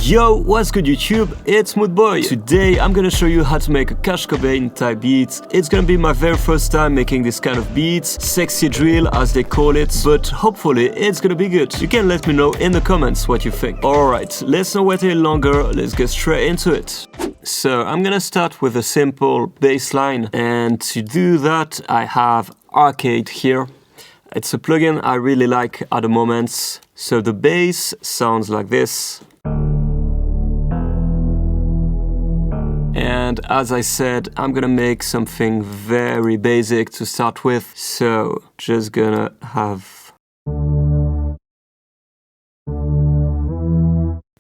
Yo, what's good YouTube? It's Moodboy. Today I'm gonna show you how to make a Cash Cobain type beat. It's gonna be my very first time making this kind of beats, sexy drill as they call it, but hopefully it's gonna be good. You can let me know in the comments what you think. Alright, let's not wait any longer, let's get straight into it. So I'm gonna start with a simple bass line, and to do that I have Arcade here. It's a plugin I really like at the moment. So the bass sounds like this. And as I said, I'm gonna make something very basic to start with. So just gonna have...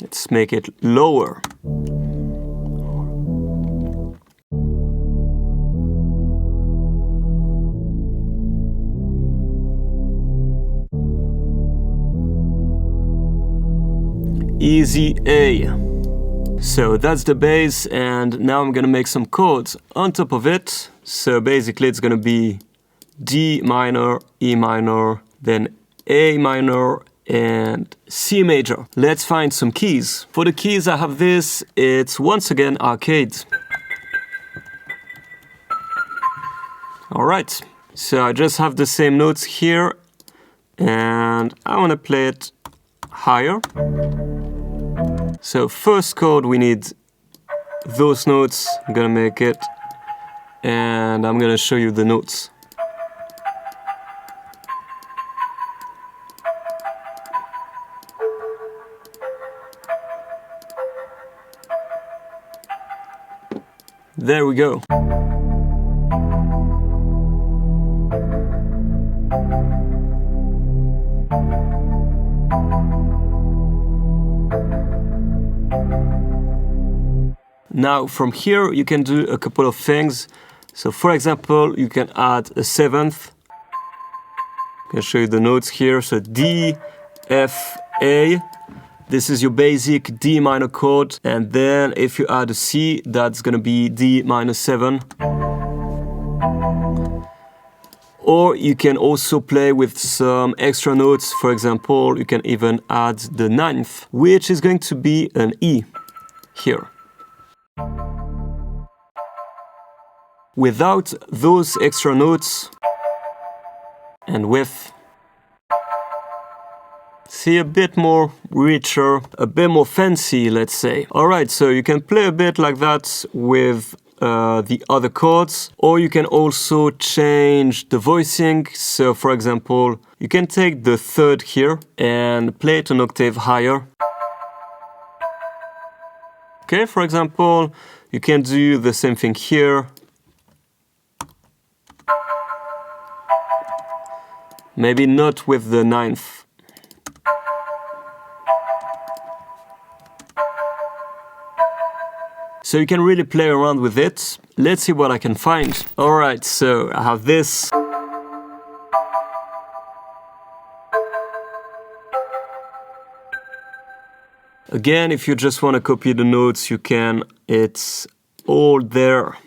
Let's make it lower. Easy A. So that's the bass, and now I'm gonna make some chords on top of it. So basically it's gonna be D minor, E minor, then A minor and C major. Let's find some keys. For the keys I have this, it's once again Arcade. Alright, so I just have the same notes here and I wanna play it higher. So first chord we need those notes. I'm gonna make it and I'm gonna show you the notes. There we go. Now from here you can do a couple of things. So for example, you can add a seventh. I can show you the notes here. So D, F, A. This is your basic D minor chord. And then if you add a C, that's gonna be D minor 7. Or you can also play with some extra notes. For example, you can even add the ninth, which is going to be an E here. Without those extra notes and with, see, a bit more richer, a bit more fancy, let's say. Alright, so you can play a bit like that with the other chords, or you can also change the voicing. So for example, you can take the third here and play it an octave higher. Okay, for example, you can do the same thing here. Maybe not with the ninth. So you can really play around with it. Let's see what I can find. Alright, so I have this. Again, if you just want to copy the notes, you can. It's all there.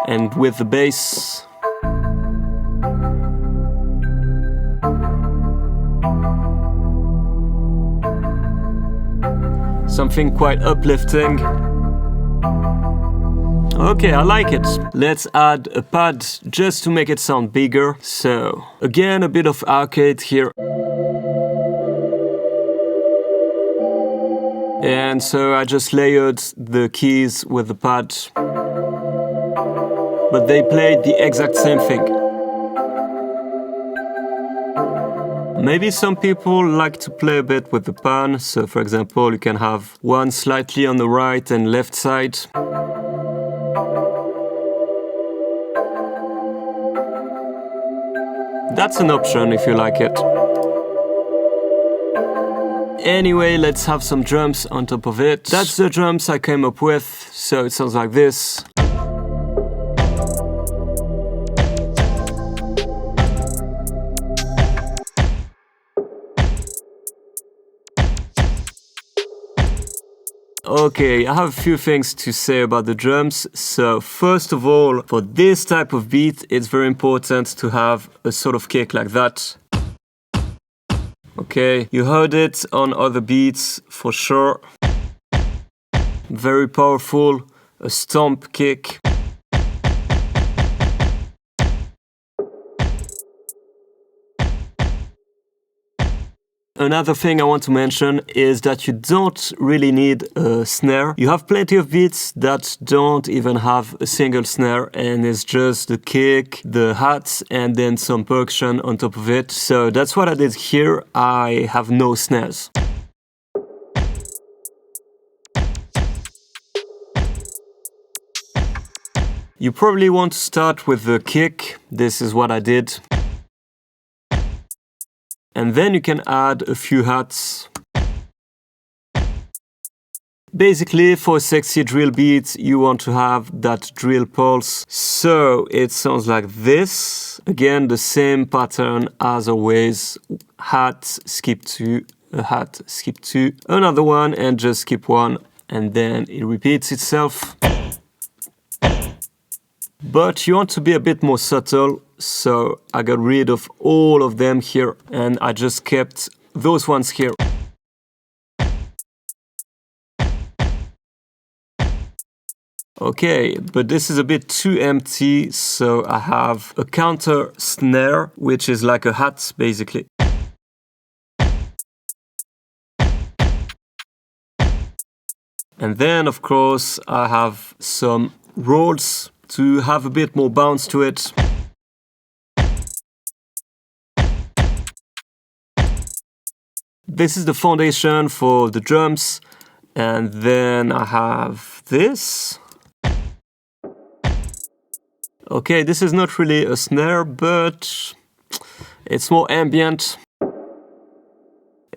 And with the bass, something quite uplifting. Okay, I like it. Let's add a pad just to make it sound bigger. So again, a bit of arcade here. And so I just layered the keys with the pad. But they played the exact same thing. Maybe some people like to play a bit with the pan. So for example, you can have one slightly on the right and left side. That's an option if you like it. Anyway, let's have some drums on top of it. That's the drums I came up with. So it sounds like this. Okay, I have a few things to say about the drums. So first of all, for this type of beat, it's very important to have a sort of kick like that. Okay, you heard it on other beats for sure. Very powerful, a stomp kick. Another thing I want to mention is that you don't really need a snare. You have plenty of beats that don't even have a single snare and it's just the kick, the hats, and then some percussion on top of it. So that's what I did here. I have no snares. You probably want to start with the kick. This is what I did. And then you can add a few hats. Basically, for a sexy drill beat, you want to have that drill pulse. So it sounds like this. Again, the same pattern as always. Hat, skip 2, a hat, skip 2, another one, and just skip 1. And then it repeats itself. But you want to be a bit more subtle, so I got rid of all of them here and I just kept those ones here. Okay, but this is a bit too empty, so I have a counter snare, which is like a hat basically. And then of course I have some rolls to have a bit more bounce to it. This is the foundation for the drums, and then I have this. Okay, this is not really a snare, but it's more ambient.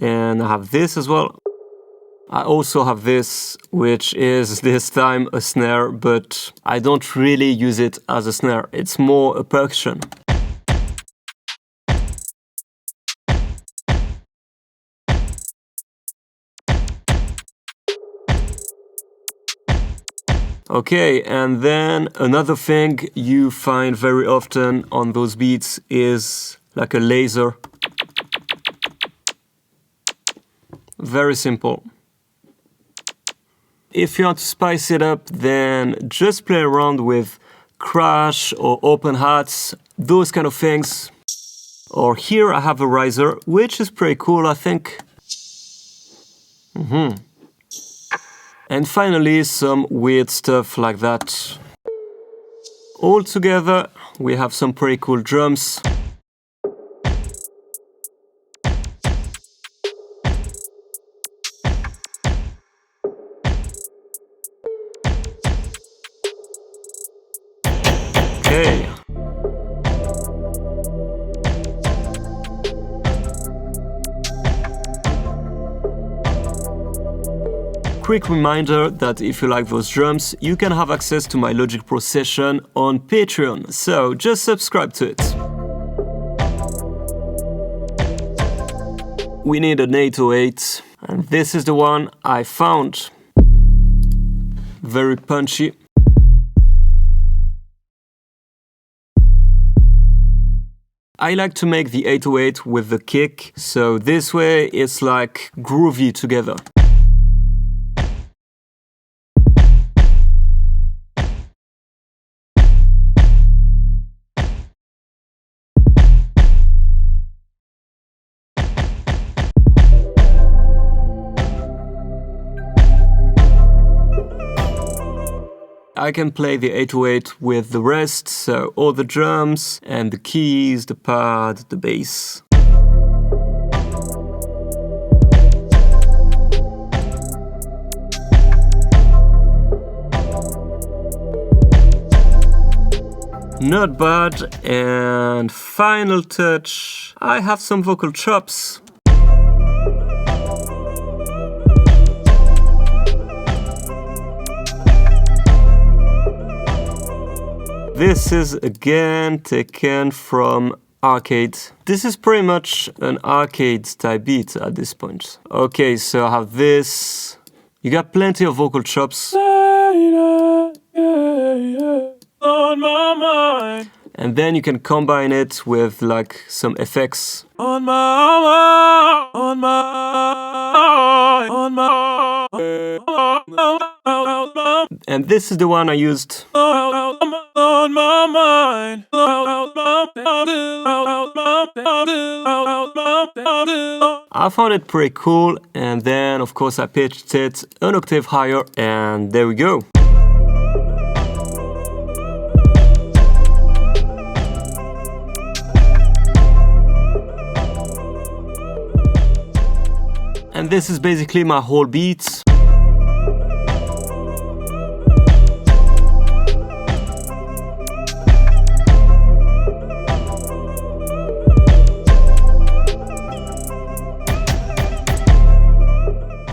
And I have this as well. I also have this, which is this time a snare, but I don't really use it as a snare. It's more a percussion. Okay, and then another thing you find very often on those beats is like a laser. Very simple. If you want to spice it up, then just play around with crash or open hats, those kind of things. Or here I have a riser, which is pretty cool, I think. And finally, some weird stuff like that. All together, we have some pretty cool drums. Okay. Quick reminder that if you like those drums, you can have access to my Logic Pro session on Patreon, so just subscribe to it. We need an 808, and this is the one I found. Very punchy. I like to make the 808 with the kick, so this way it's like groovy together. I can play the 808 with the rest, so all the drums and the keys, the pad, the bass. Not bad, and final touch, I have some vocal chops. This is again taken from arcade. This is pretty much an arcade type beat at this point. Okay, so I have this, You got plenty of vocal chops. On my mind. And then you can combine it with like some effects. On my And this is the one I used. on my mind. I found it pretty cool, and then of course I pitched it an octave higher, and there we go. And this is basically my whole beat.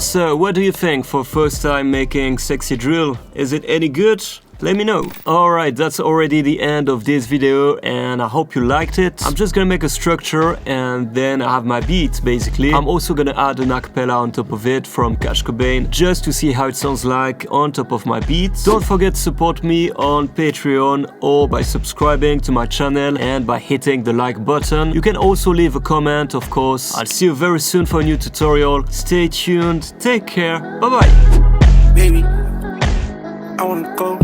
So, what do you think for first time making sexy drill? Is it any good? Let me know. Alright, that's already the end of this video, and I hope you liked it. I'm just gonna make a structure and then I have my beat basically. I'm also gonna add an acapella on top of it from Cash Cobain just to see how it sounds like on top of my beat. Don't forget to support me on Patreon or by subscribing to my channel and by hitting the like button. You can also leave a comment, of course. I'll see you very soon for a new tutorial. Stay tuned, take care, bye bye. Baby, I wanna go.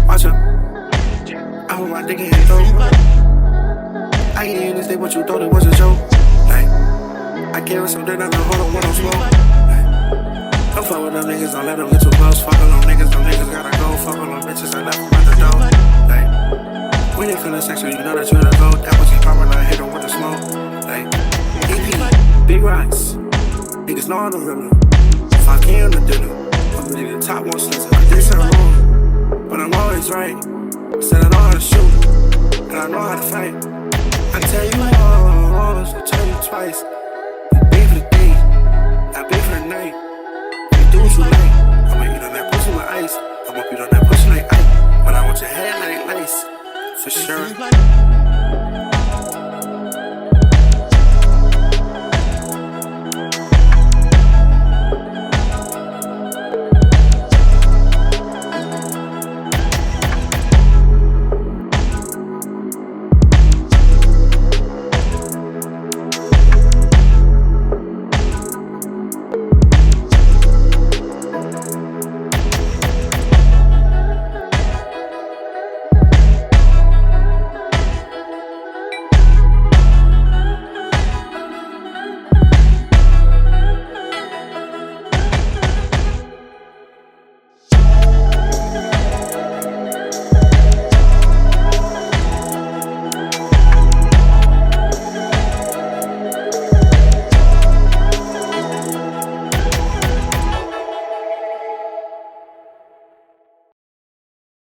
Watch up. I hold my dick in your throat. I get in this day, but you thought it was a joke. Like, I gave her some dirt, I can hold on when I'm slow. Like, don't fuck with them niggas, don't let them get too close. Fuck on them niggas gotta go. Fuck on them bitches, I left them at the door. Like, when they feeling sexual, you know that you're the goat. That pussy poppin', I hit them with the smoke. Like, EP, big rocks. Niggas know I'm the real. If I can, the dinner. I'm really the top one, sluts. I did something wrong. But I'm always right. Said I know how to shoot, and I know how to fight. I tell you once, I tell you twice. You pay for the day, I pay for the night. You do what you like. I'ma eat on that pussy with ice. I'ma beat on that pussy like ice. But I want your head like lace, for sure.